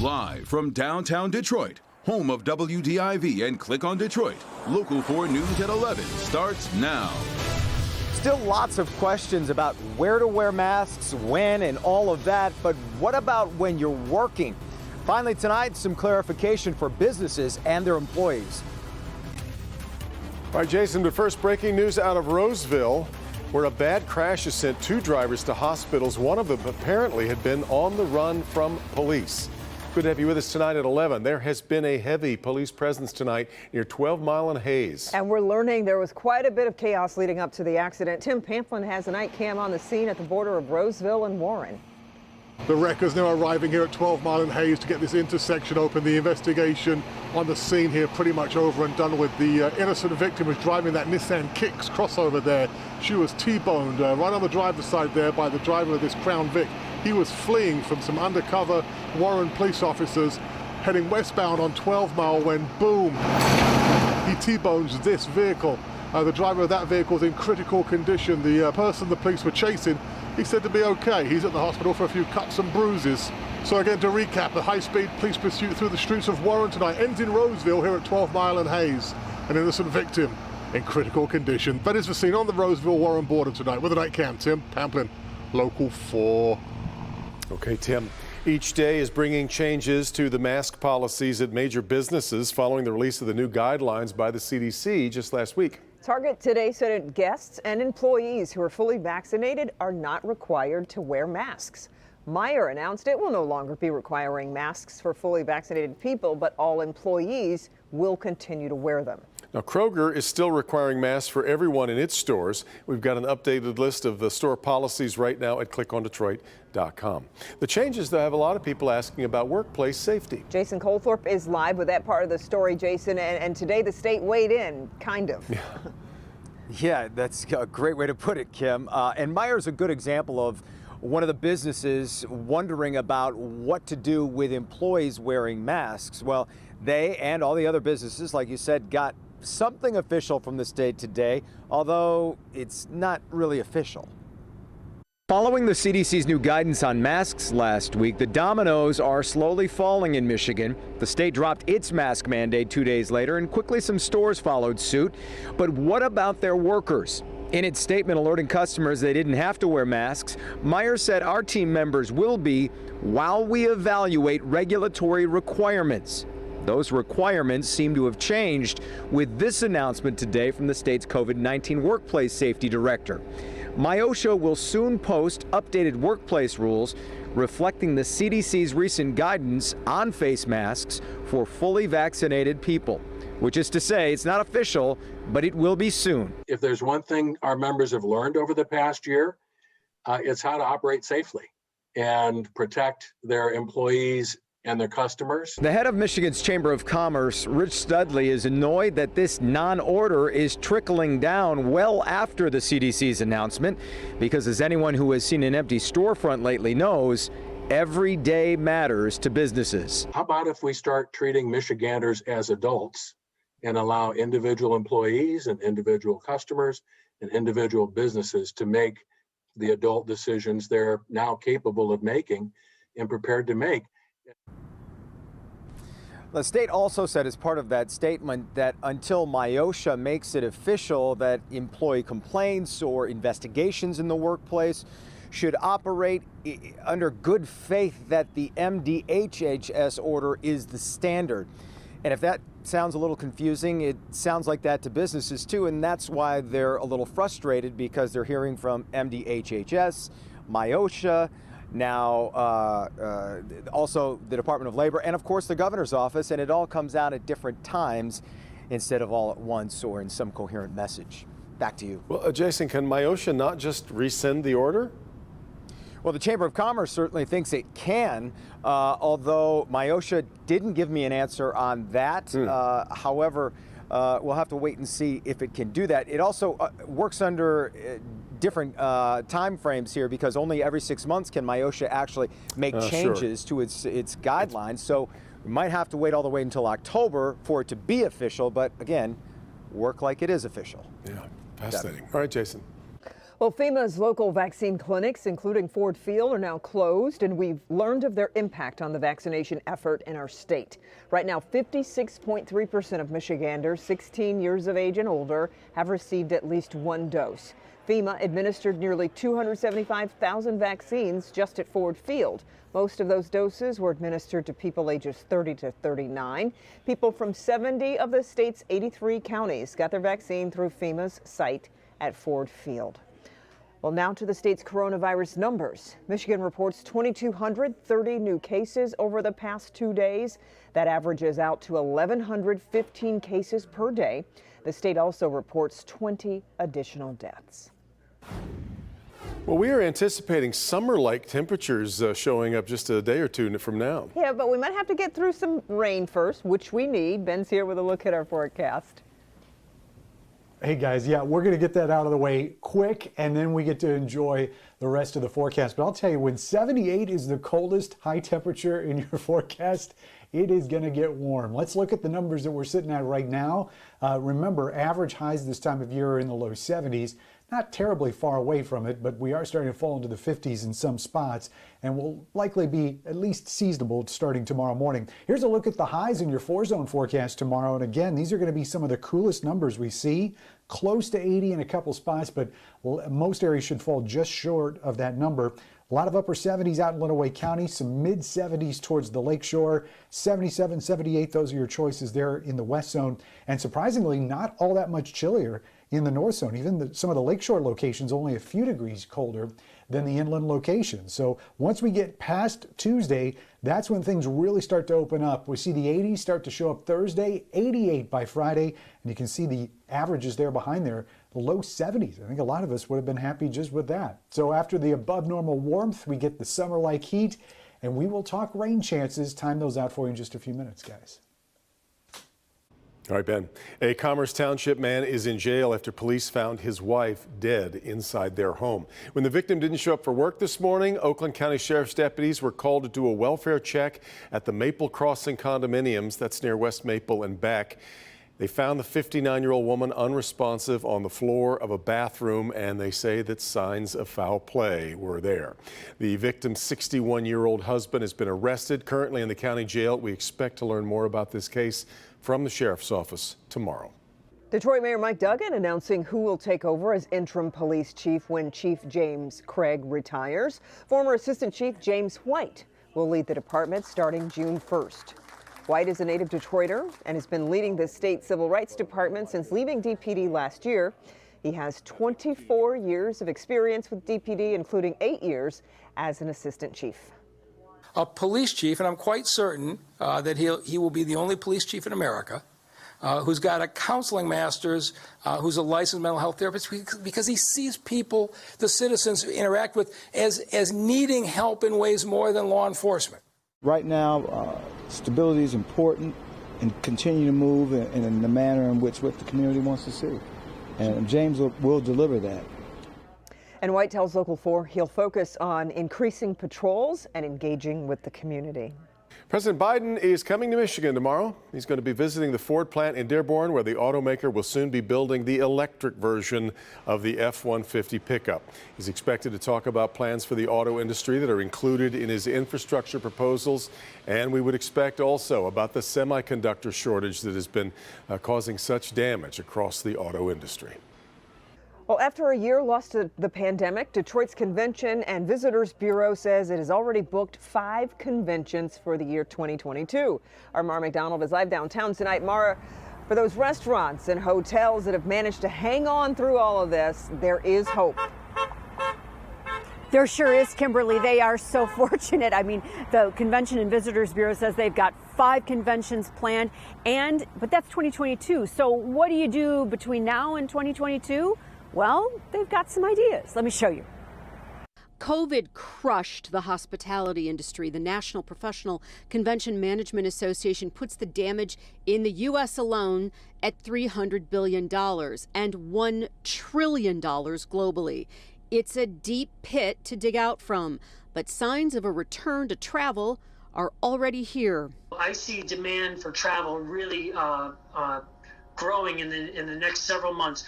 Live from downtown Detroit, home of WDIV and Click on Detroit, Local 4 News at 11 starts now. Still lots of questions about where to wear masks, when, and all of that. But what about when you're working? Finally tonight, some clarification for businesses and their employees. All right, Jason, but first, breaking news out of Roseville, where a bad crash has sent 2 drivers to hospitals. One of them apparently had been on the run from police. Good to have you with us tonight at 11. There has been a heavy police presence tonight near 12 Mile and Hayes. And we're learning there was quite a bit of chaos leading up to the accident. Tim Pamplin has a night cam on the scene at the border of Roseville and Warren. The wreckers now arriving here at 12 Mile and Hayes to get this intersection open. The investigation on the scene here pretty much over and done with. The innocent victim was driving that Nissan Kicks crossover there. She was T-boned right on the driver's side there by the driver of this Crown Vic. He was fleeing from some undercover Warren police officers heading westbound on 12 Mile when, boom, he T-bones this vehicle. The driver of that vehicle is in critical condition. The person the police were chasing, he said to be okay. He's at the hospital for a few cuts and bruises. So again, to recap, the high-speed police pursuit through the streets of Warren tonight ends in Roseville here at 12 Mile and Hayes. An innocent victim in critical condition. That is the scene on the Roseville-Warren border tonight with a night cam. Tim Pamplin, Local 4. Okay, Tim. Each day is bringing changes to the mask policies at major businesses following the release of the new guidelines by the CDC just last week. Target today said guests and employees who are fully vaccinated are not required to wear masks. Meijer announced it will no longer be requiring masks for fully vaccinated people, but all employees will continue to wear them. Now, Kroger is still requiring masks for everyone in its stores. We've got an updated list of the store policies right now at clickondetroit.com. The changes, though, have a lot of people asking about workplace safety. Jason Colthorpe is live with that part of the story, Jason, and today the state weighed in, kind of. Yeah. Yeah, that's a great way to put it, Kim. And Meijer's a good example of one of the businesses wondering about what to do with employees wearing masks. Well, they and all the other businesses, like you said, got something official from the state today, although it's not really official. Following the CDC's new guidance on masks last week, the dominoes are slowly falling in Michigan. The state dropped its mask mandate 2 days later, and quickly some stores followed suit. But what about their workers? In its statement alerting customers they didn't have to wear masks, Meijer said our team members will be while we evaluate regulatory requirements. Those requirements seem to have changed with this announcement today from the state's COVID-19 workplace safety director. MIOSHA will soon post updated workplace rules reflecting the CDC's recent guidance on face masks for fully vaccinated people, which is to say it's not official, but it will be soon. If there's one thing our members have learned over the past year, it's how to operate safely and protect their employees and their customers. The head of Michigan's Chamber of Commerce, Rich Studley, is annoyed that this non-order is trickling down well after the CDC's announcement, because as anyone who has seen an empty storefront lately knows, every day matters to businesses. How about if we start treating Michiganders as adults and allow individual employees and individual customers and individual businesses to make the adult decisions they're now capable of making and prepared to make. The state also said as part of that statement that until MIOSHA makes it official that employee complaints or investigations in the workplace should operate under good faith that the MDHHS order is the standard. And if that sounds a little confusing, it sounds like that to businesses too, and that's why they're a little frustrated, because they're hearing from MDHHS, MIOSHA, now also the Department of Labor, and of course the governor's office, and it all comes out at different times instead of all at once or in some coherent message. Back to you. Well, Jason, can MIOSHA not just rescind the order? Well, the Chamber of Commerce certainly thinks it can, although MIOSHA didn't give me an answer on that. However, we'll have to wait and see if it can do that. It also works under different time frames here, because only every 6 months can MIOSHA actually make changes to its guidelines. So we might have to wait all the way until October for it to be official, but again, work like it is official. Yeah, fascinating. All right, Jason. Well, FEMA's local vaccine clinics, including Ford Field, are now closed, and we've learned of their impact on the vaccination effort in our state. Right now, 56.3% of Michiganders 16 years of age and older have received at least one dose. FEMA administered nearly 275,000 vaccines just at Ford Field. Most of those doses were administered to people ages 30 to 39. People from 70 of the state's 83 counties got their vaccine through FEMA's site at Ford Field. Well, now to the state's coronavirus numbers. Michigan reports 2,230 new cases over the past 2 days. That averages out to 1,115 cases per day. The state also reports 20 additional deaths. Well, we are anticipating summer-like temperatures showing up just a day or two from now. Yeah, but we might have to get through some rain first, which we need. Ben's here with a look at our forecast. Hey guys, yeah, we're going to get that out of the way quick, and then we get to enjoy the rest of the forecast. But I'll tell you, when 78 is the coldest high temperature in your forecast, it is going to get warm. Let's look at the numbers that we're sitting at right now. Remember, average highs this time of year are in the low 70s. Not terribly far away from it, but we are starting to fall into the 50s in some spots, and will likely be at least seasonable starting tomorrow morning. Here's a look at the highs in your 4-zone forecast tomorrow. And again, these are going to be some of the coolest numbers we see. Close to 80 in a couple spots, but most areas should fall just short of that number. A lot of upper 70s out in Lenawee County, some mid 70s towards the lakeshore, 77, 78, those are your choices there in the west zone. And surprisingly, not all that much chillier in the north zone. Even some of the lakeshore locations only a few degrees colder than the inland locations. So once we get past Tuesday, that's when things really start to open up. We see the 80s start to show up Thursday, 88 by Friday, and you can see the averages there behind there, the low 70s. I think a lot of us would have been happy just with that. So after the above normal warmth, we get the summer-like heat, and we will talk rain chances. Time those out for you in just a few minutes, guys. All right, Ben. A Commerce Township man is in jail after police found his wife dead inside their home. When the victim didn't show up for work this morning, Oakland County Sheriff's deputies were called to do a welfare check at the Maple Crossing condominiums. That's near West Maple and Beck. They found the 59-year-old woman unresponsive on the floor of a bathroom, and they say that signs of foul play were there. The victim's 61-year-old husband has been arrested, currently in the county jail. We expect to learn more about this case from the sheriff's office tomorrow. Detroit Mayor Mike Duggan announcing who will take over as interim police chief when Chief James Craig retires. Former Assistant Chief James White will lead the department starting June 1st. White is a native Detroiter and has been leading the state civil rights department since leaving DPD last year. He has 24 years of experience with DPD, including 8 years as an assistant chief. A police chief, and I'm quite certain that he will be the only police chief in America who's got a counseling master's, who's a licensed mental health therapist, because he sees people, the citizens interact with, as needing help in ways more than law enforcement. Right now, stability is important, and continue to move in the manner in which what the community wants to see. And James will deliver that. And White tells Local 4 he'll focus on increasing patrols and engaging with the community. President Biden is coming to Michigan tomorrow. He's going to be visiting the Ford plant in Dearborn, where the automaker will soon be building the electric version of the F-150 pickup. He's expected to talk about plans for the auto industry that are included in his infrastructure proposals. And we would expect also about the semiconductor shortage that has been causing such damage across the auto industry. Well, after a year lost to the pandemic, Detroit's Convention and Visitors Bureau says it has already booked 5 conventions for the year 2022. Our Mara McDonald is live downtown tonight. Mara, for those restaurants and hotels that have managed to hang on through all of this, there is hope. There sure is, Kimberly. They are so fortunate. I mean, the Convention and Visitors Bureau says they've got 5 conventions planned, but that's 2022. So what do you do between now and 2022? Well, they've got some ideas. Let me show you. COVID crushed the hospitality industry. The National Professional Convention Management Association puts the damage in the U.S. alone at $300 billion and $1 trillion globally. It's a deep pit to dig out from, but signs of a return to travel are already here. I see demand for travel really growing in the next several months.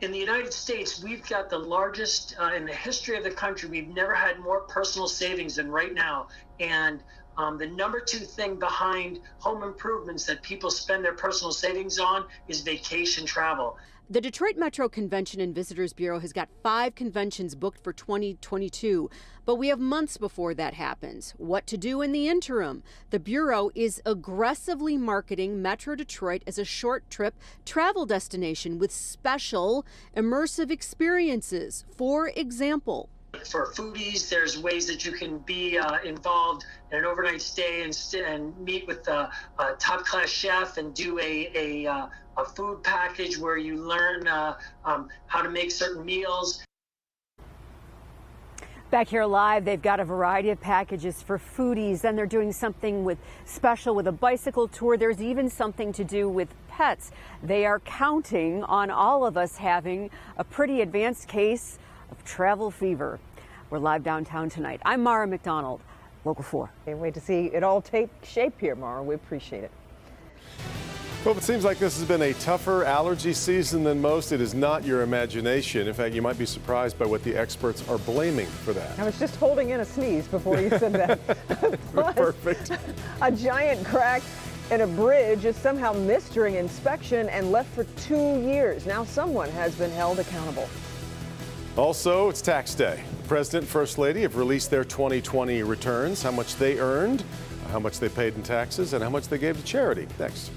In the United States, we've got the largest in the history of the country. We've never had more personal savings than right now. And the number 2 thing behind home improvements that people spend their personal savings on is vacation travel. The Detroit Metro Convention and Visitors Bureau has got 5 conventions booked for 2022, but we have months before that happens. What to do in the interim? The Bureau is aggressively marketing Metro Detroit as a short trip travel destination with special immersive experiences. For example, for foodies, there's ways that you can be involved in an overnight stay and meet with a top-class chef and do a food package where you learn how to make certain meals. Back here live, they've got a variety of packages for foodies. Then they're doing something special with a bicycle tour. There's even something to do with pets. They are counting on all of us having a pretty advanced case of travel fever. We're live downtown tonight. I'm Mara McDonald, Local 4. Can't wait to see it all take shape here, Mara. We appreciate it. Well, it seems like this has been a tougher allergy season than most. It is not your imagination. In fact, you might be surprised by what the experts are blaming for that. I was just holding in a sneeze before you said that. Plus, perfect. A giant crack in a bridge is somehow missed during inspection and left for 2 years. Now someone has been held accountable. Also, it's tax day. The President and First Lady have released their 2020 returns, how much they earned, how much they paid in taxes, and how much they gave to charity. Next.